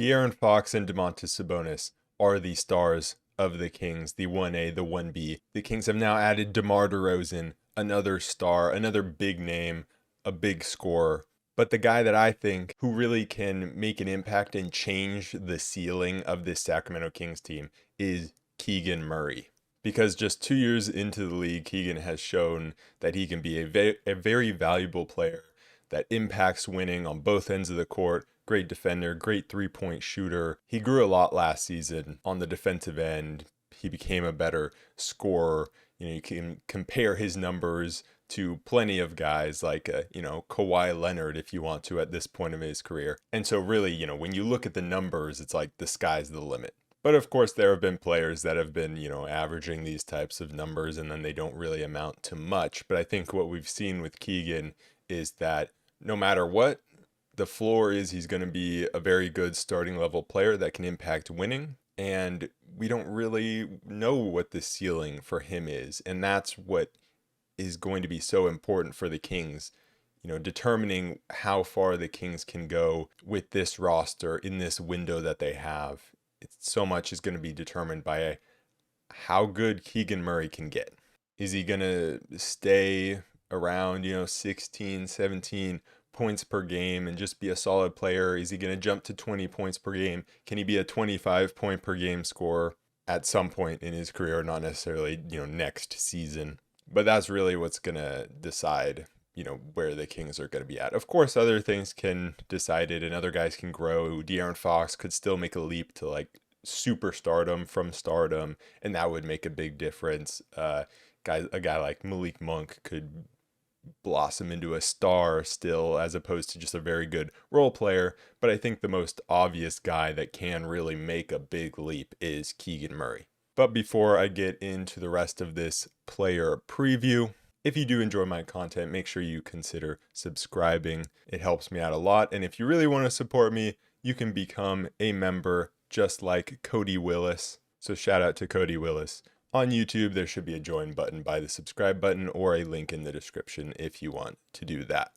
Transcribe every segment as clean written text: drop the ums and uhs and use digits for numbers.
De'Aaron Fox and Domantas Sabonis are the stars of the Kings, the 1A, the 1B. The Kings have now added DeMar DeRozan, another star, another big name, a big scorer. But the guy that I think who really can make an impact and change the ceiling of this Sacramento Kings team is Keegan Murray. Because just 2 years into the league, Keegan has shown that he can be a very valuable player that impacts winning on both ends of the court. Great defender, great three-point shooter. He grew a lot last season on the defensive end. He became a better scorer. You can compare his numbers to plenty of guys like, Kawhi Leonard, if you want to, at this point of his career. And so really, when you look at the numbers, it's like the sky's the limit. But of course, there have been players that have been, averaging these types of numbers and then they don't really amount to much. But I think what we've seen with Keegan is that no matter what, the floor is he's going to be a very good starting level player that can impact winning. And we don't really know what the ceiling for him is. And that's what is going to be so important for the Kings, determining how far the Kings can go with this roster in this window that they have. So much is going to be determined by how good Keegan Murray can get. Is he going to stay around, 16, 17 points per game and just be a solid player? Is he going to jump to 20 points per game? Can he be a 25 point per game scorer at some point in his career? Not necessarily, next season. But that's really what's going to decide, where the Kings are going to be at. Of course, other things can decide it and other guys can grow. De'Aaron Fox could still make a leap to like superstardom from stardom, and that would make a big difference. A guy like Malik Monk could blossom into a star still, as opposed to just a very good role player. But I think the most obvious guy that can really make a big leap is Keegan Murray. But before I get into the rest of this player preview, if you do enjoy my content, make sure you consider subscribing. It helps me out a lot. And if you really want to support me, you can become a member just like Cody Willis. So shout out to Cody Willis. On YouTube, there should be a join button by the subscribe button or a link in the description if you want to do that.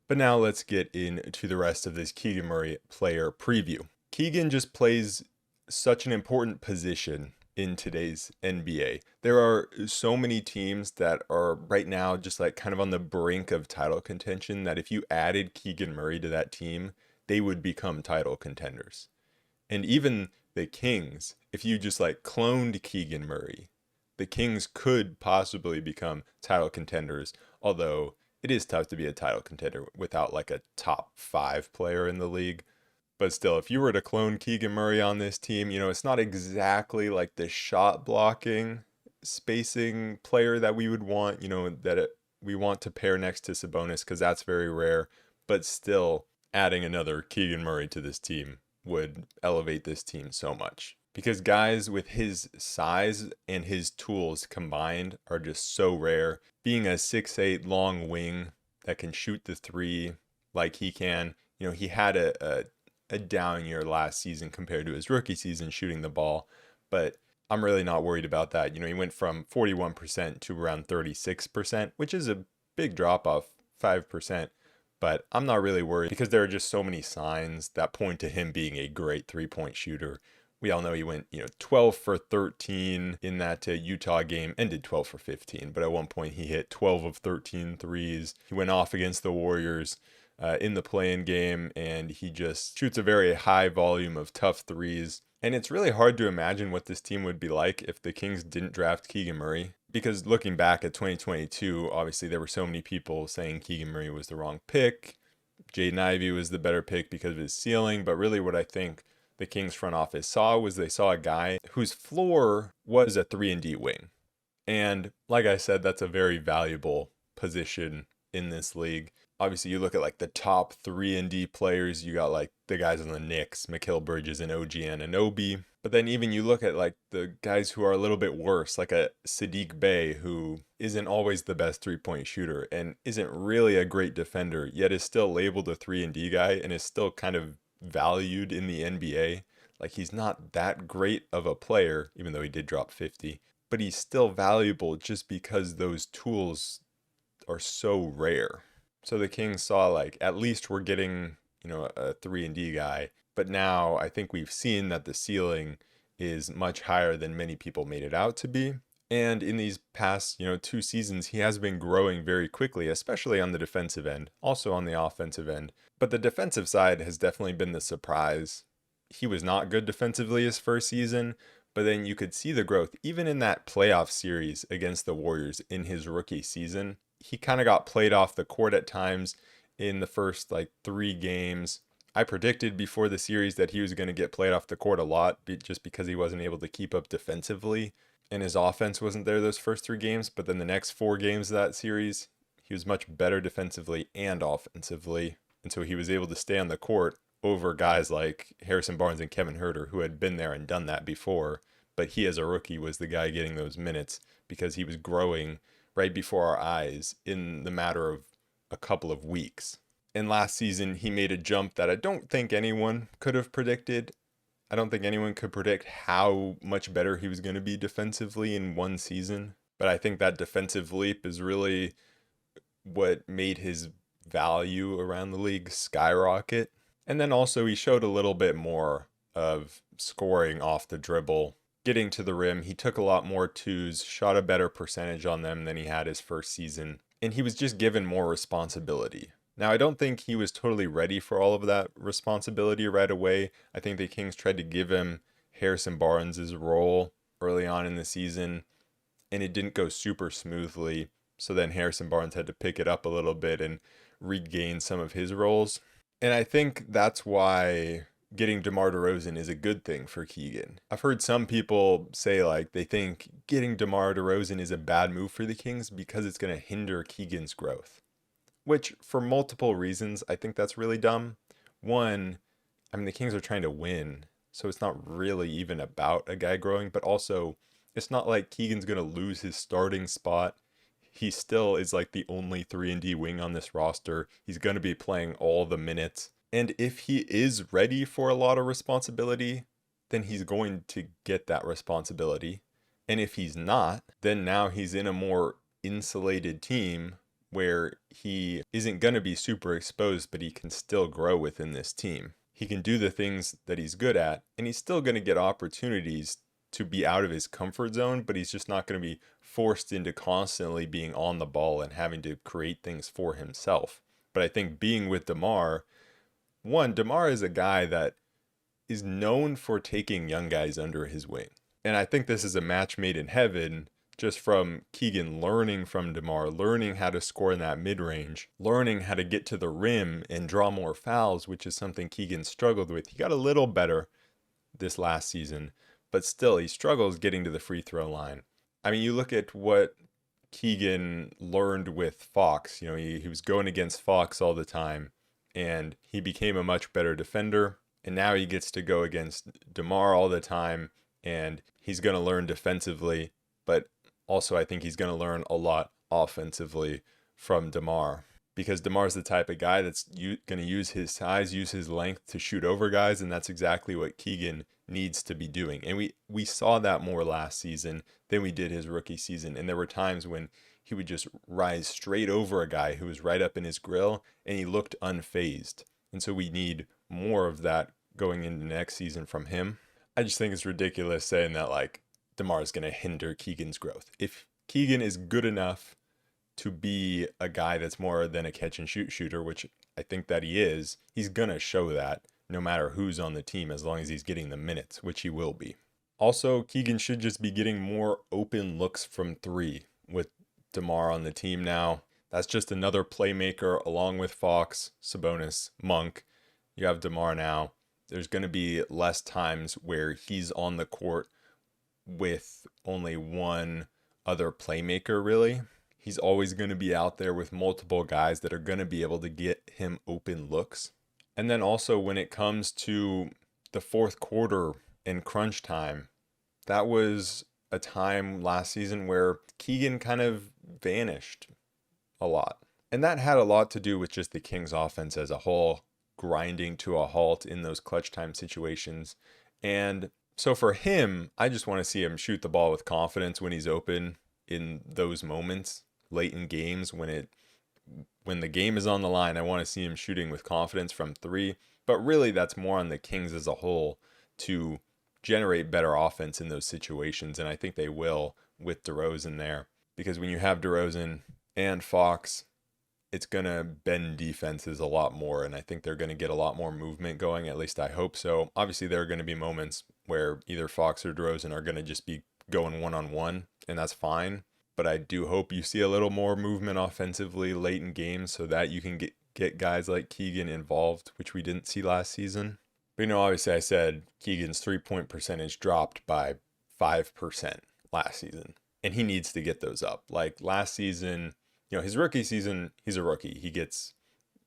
But now let's get into the rest of this Keegan Murray player preview. Keegan just plays such an important position in today's NBA. There are so many teams that are right now just like kind of on the brink of title contention that if you added Keegan Murray to that team, they would become title contenders. And even the Kings, if you just like cloned Keegan Murray, the Kings could possibly become title contenders, although it is tough to be a title contender without like a top 5 player in the league. But still, if you were to clone Keegan Murray on this team, it's not exactly like the shot blocking, spacing player that we would want, we want to pair next to Sabonis because that's very rare. But still, adding another Keegan Murray to this team would elevate this team so much. Because guys with his size and his tools combined are just so rare. Being a 6'8" long wing that can shoot the three like he can, he had a down year last season compared to his rookie season shooting the ball, but I'm really not worried about that. He went from 41% to around 36%, which is a big drop off, 5%, but I'm not really worried because there are just so many signs that point to him being a great three-point shooter. We all know he went, 12 for 13 in that Utah game, ended 12 for 15, but at one point he hit 12 of 13 threes. He went off against the Warriors in the play-in game, and he just shoots a very high volume of tough threes. And it's really hard to imagine what this team would be like if the Kings didn't draft Keegan Murray. Because looking back at 2022, obviously there were so many people saying Keegan Murray was the wrong pick. Jaden Ivey was the better pick because of his ceiling. But really what I think the Kings front office saw was they saw a guy whose floor was a 3-and-D wing. And like I said, that's a very valuable position in this league. Obviously, you look at like the top 3-and-D players, you got like the guys on the Knicks, Mikal Bridges and OG Anunoby. But then even you look at like the guys who are a little bit worse, like a Sadiq Bey, who isn't always the best three-point shooter and isn't really a great defender, yet is still labeled a 3-and-D guy and is still kind of valued in the NBA. Like he's not that great of a player, even though he did drop 50, but he's still valuable just because those tools are so rare. So the Kings saw like, at least we're getting, a 3-and-D guy But now I think we've seen that the ceiling is much higher than many people made it out to be. And in these past, 2 seasons, he has been growing very quickly, especially on the defensive end, also on the offensive end. But the defensive side has definitely been the surprise. He was not good defensively his first season, but then you could see the growth. Even in that playoff series against the Warriors in his rookie season, he kind of got played off the court at times in the first 3 games. I predicted before the series that he was going to get played off the court a lot just because he wasn't able to keep up defensively and his offense wasn't there those first 3 games. But then the next 4 games of that series, he was much better defensively and offensively. And so he was able to stay on the court over guys like Harrison Barnes and Kevin Huerter, who had been there and done that before. But he, as a rookie, was the guy getting those minutes because he was growing right before our eyes in the matter of a couple of weeks. And last season, he made a jump that I don't think anyone could have predicted. I don't think anyone could predict how much better he was going to be defensively in one season. But I think that defensive leap is really what made his value around the league skyrocket. And then also he showed a little bit more of scoring off the dribble, getting to the rim. He took a lot more twos, shot a better percentage on them than he had his first season. And he was just given more responsibility. Now, I don't think he was totally ready for all of that responsibility right away. I think the Kings tried to give him Harrison Barnes' role early on in the season, and it didn't go super smoothly. So then Harrison Barnes had to pick it up a little bit and regain some of his roles. And I think that's why getting DeMar DeRozan is a good thing for Keegan. I've heard some people say they think getting DeMar DeRozan is a bad move for the Kings because it's going to hinder Keegan's growth. Which, for multiple reasons, I think that's really dumb. One, the Kings are trying to win, so it's not really even about a guy growing, but also, it's not like Keegan's going to lose his starting spot. He still is the only 3-and-D wing on this roster. He's going to be playing all the minutes. And if he is ready for a lot of responsibility, then he's going to get that responsibility. And if he's not, then now he's in a more insulated team where he isn't going to be super exposed, but he can still grow within this team. He can do the things that he's good at, and he's still going to get opportunities to be out of his comfort zone, but he's just not going to be forced into constantly being on the ball and having to create things for himself. But I think being with DeMar is a guy that is known for taking young guys under his wing. And I think this is a match made in heaven, just from Keegan learning from DeMar, learning how to score in that mid-range, learning how to get to the rim and draw more fouls, which is something Keegan struggled with. He got a little better this last season, but still he struggles getting to the free throw line. You look at what Keegan learned with Fox. He was going against Fox all the time, and he became a much better defender. And now he gets to go against DeMar all the time, and he's going to learn defensively, but also, I think he's going to learn a lot offensively from DeMar, because DeMar's the type of guy that's going to use his size, use his length to shoot over guys, and that's exactly what Keegan needs to be doing. And we saw that more last season than we did his rookie season. And there were times when he would just rise straight over a guy who was right up in his grill, and he looked unfazed. And so we need more of that going into next season from him. I just think it's ridiculous saying that DeMar is going to hinder Keegan's growth. If Keegan is good enough to be a guy that's more than a catch and shoot shooter, which I think that he is, he's going to show that no matter who's on the team, as long as he's getting the minutes, which he will be. Also, Keegan should just be getting more open looks from 3 with DeMar on the team now. That's just another playmaker along with Fox, Sabonis, Monk. You have DeMar now. There's going to be less times where he's on the court with only one other playmaker, really. He's always going to be out there with multiple guys that are going to be able to get him open looks. And then also when it comes to the fourth quarter and crunch time, that was a time last season where Keegan kind of vanished a lot. And that had a lot to do with just the Kings offense as a whole, grinding to a halt in those clutch time situations. And so for him, I just want to see him shoot the ball with confidence when he's open in those moments late in games when it when the game is on the line, I want to see him shooting with confidence from three. But really, that's more on the Kings as a whole to generate better offense in those situations. And I think they will with DeRozan there. Because when you have DeRozan and Fox, it's going to bend defenses a lot more. And I think they're going to get a lot more movement going. At least I hope so. Obviously, there are going to be moments where either Fox or DeRozan are going to just be going one-on-one, and that's fine. But I do hope you see a little more movement offensively late in games so that you can get guys like Keegan involved, which we didn't see last season. But, obviously I said Keegan's 3-point percentage dropped by 5% last season, and he needs to get those up. Like last season, his rookie season, he's a rookie. He gets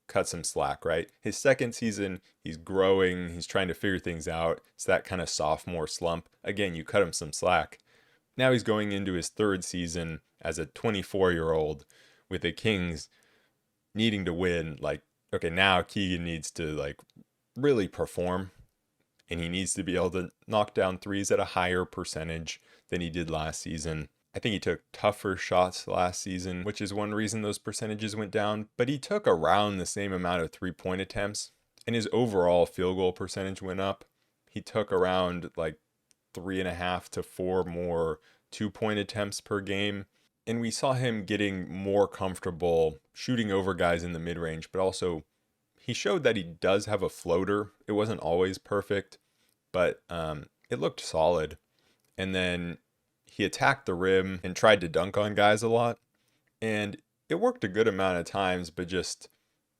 cut some slack, right? His second season, he's growing. He's trying to figure things out. It's that kind of sophomore slump. Again, you cut him some slack. Now he's going into his third season as a 24-year-old with the Kings needing to win. Like, okay, now Keegan needs to really perform, and he needs to be able to knock down threes at a higher percentage than he did last season. I think he took tougher shots last season, which is one reason those percentages went down, but he took around the same amount of 3-point attempts, and his overall field goal percentage went up. He took around 3.5 to 4 more 2-point attempts per game. And we saw him getting more comfortable shooting over guys in the mid-range, but also he showed that he does have a floater. It wasn't always perfect, but it looked solid. And then he attacked the rim and tried to dunk on guys a lot. And it worked a good amount of times, but just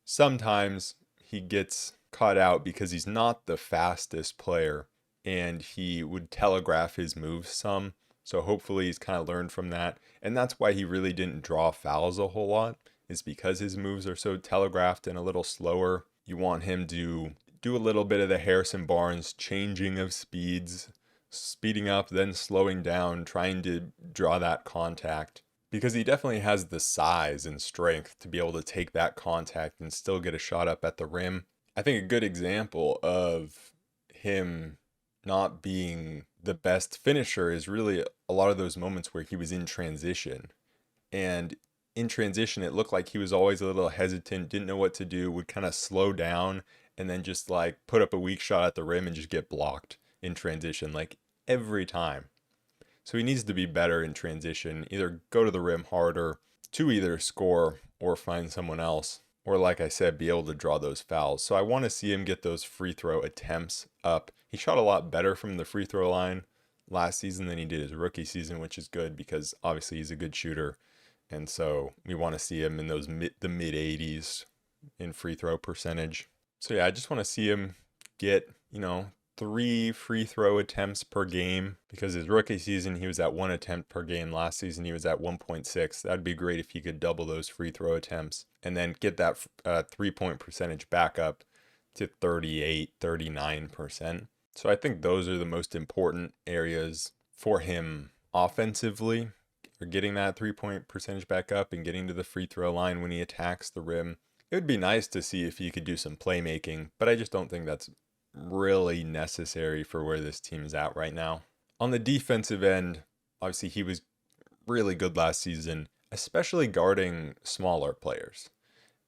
sometimes he gets caught out because he's not the fastest player, and he would telegraph his moves some. So hopefully he's kind of learned from that. And that's why he really didn't draw fouls a whole lot, is because his moves are so telegraphed and a little slower. You want him to do a little bit of the Harrison Barnes changing of speeds, speeding up, then slowing down, trying to draw that contact. Because he definitely has the size and strength to be able to take that contact and still get a shot up at the rim. I think a good example of him not being the best finisher is really a lot of those moments where he was in transition. And in transition, it looked like he was always a little hesitant, didn't know what to do, would kind of slow down, and then just put up a weak shot at the rim and just get blocked in transition, every time. So he needs to be better in transition, either go to the rim harder to either score or find someone else, or like I said, be able to draw those fouls. So I want to see him get those free throw attempts up. He shot a lot better from the free throw line last season than he did his rookie season, which is good because obviously he's a good shooter. And so we want to see him in the mid 80s in free throw percentage. So yeah, I just want to see him get, 3 free throw attempts per game, because his rookie season he was at 1 attempt per game. Last season he was at 1.6. That'd be great if he could double those free throw attempts and then get that 3-point percentage back up to 38-39%. So I think those are the most important areas for him offensively, or getting that 3-point percentage back up and getting to the free throw line when he attacks the rim. It would be nice to see if he could do some playmaking, but I just don't think that's really necessary for where this team is at right now. On the defensive end, obviously he was really good last season, especially guarding smaller players,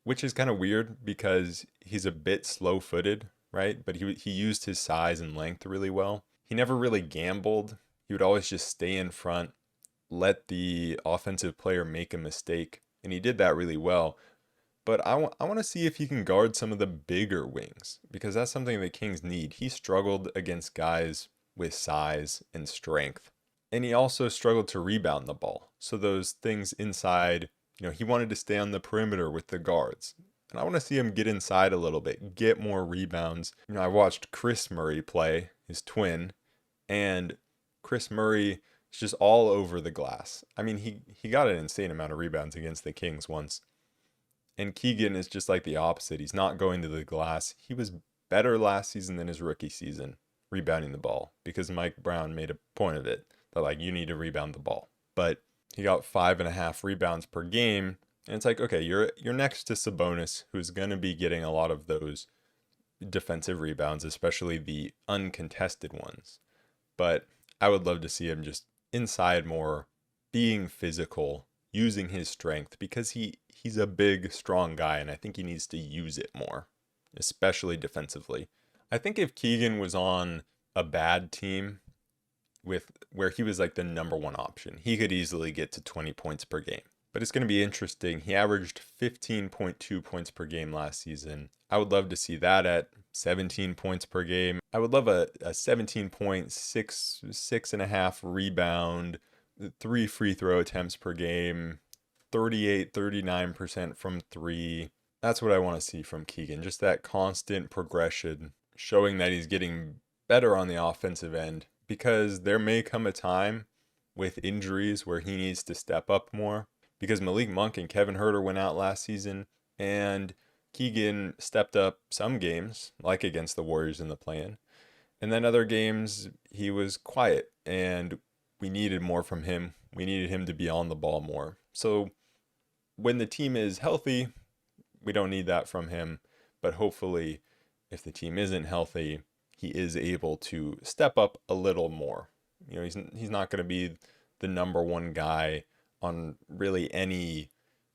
which is kind of weird because he's a bit slow-footed, right? But he used his size and length really well. He never really gambled. He would always just stay in front, let the offensive player make a mistake, and he did that really well. But I want to see if he can guard some of the bigger wings, because that's something the Kings need. He struggled against guys with size and strength, and he also struggled to rebound the ball. So those things inside, he wanted to stay on the perimeter with the guards. And I want to see him get inside a little bit, get more rebounds. I watched Chris Murray play, his twin, and Chris Murray is just all over the glass. I mean, he got an insane amount of rebounds against the Kings once. And Keegan is just like the opposite. He's not going to the glass. He was better last season than his rookie season, rebounding the ball, because Mike Brown made a point of it that you need to rebound the ball. But he got 5.5 rebounds per game, and it's okay, you're next to Sabonis, who's going to be getting a lot of those defensive rebounds, especially the uncontested ones. But I would love to see him just inside more, being physical, using his strength, because he's a big, strong guy, and I think he needs to use it more, especially defensively. I think if Keegan was on a bad team with where he was like the number one option, he could easily get to 20 points per game. But it's going to be interesting. He averaged 15.2 points per game last season. I would love to see that at 17 points per game. I would love a 17.6, 6.5 rebound, 3 free throw attempts per game, 39% from 3. That's what I want to see from Keegan. Just that constant progression, showing that he's getting better on the offensive end, because there may come a time with injuries where he needs to step up more, because Malik Monk and Kevin Huerter went out last season, and Keegan stepped up some games, like against the Warriors in the play-in, and then other games he was quiet, and we needed more from him. We needed him to be on the ball more. So when the team is healthy, we don't need that from him, but hopefully if the team isn't healthy, he is able to step up a little more. You know, he's not going to be the number one guy on really any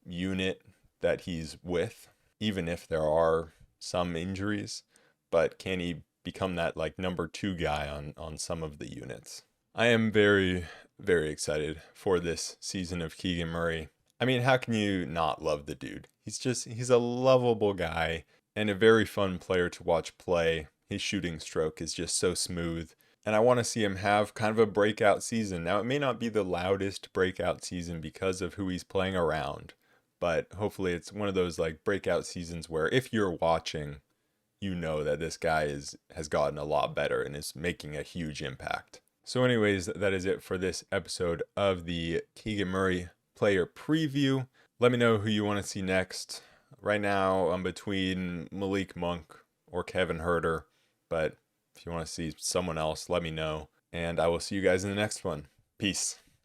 unit that he's with, even if there are some injuries, but can he become that like number 2 guy on some of the units? I am very, very excited for this season of Keegan Murray. I mean, how can you not love the dude? He's a lovable guy and a very fun player to watch play. His shooting stroke is just so smooth, and I want to see him have kind of a breakout season. Now, it may not be the loudest breakout season because of who he's playing around, but hopefully it's one of those like breakout seasons where if you're watching, you know that this guy has gotten a lot better and is making a huge impact. So anyways, that is it for this episode of the Keegan Murray player preview. Let me know who you want to see next. Right now, I'm between Malik Monk or Kevin Huerter, but if you want to see someone else, let me know. And I will see you guys in the next one. Peace.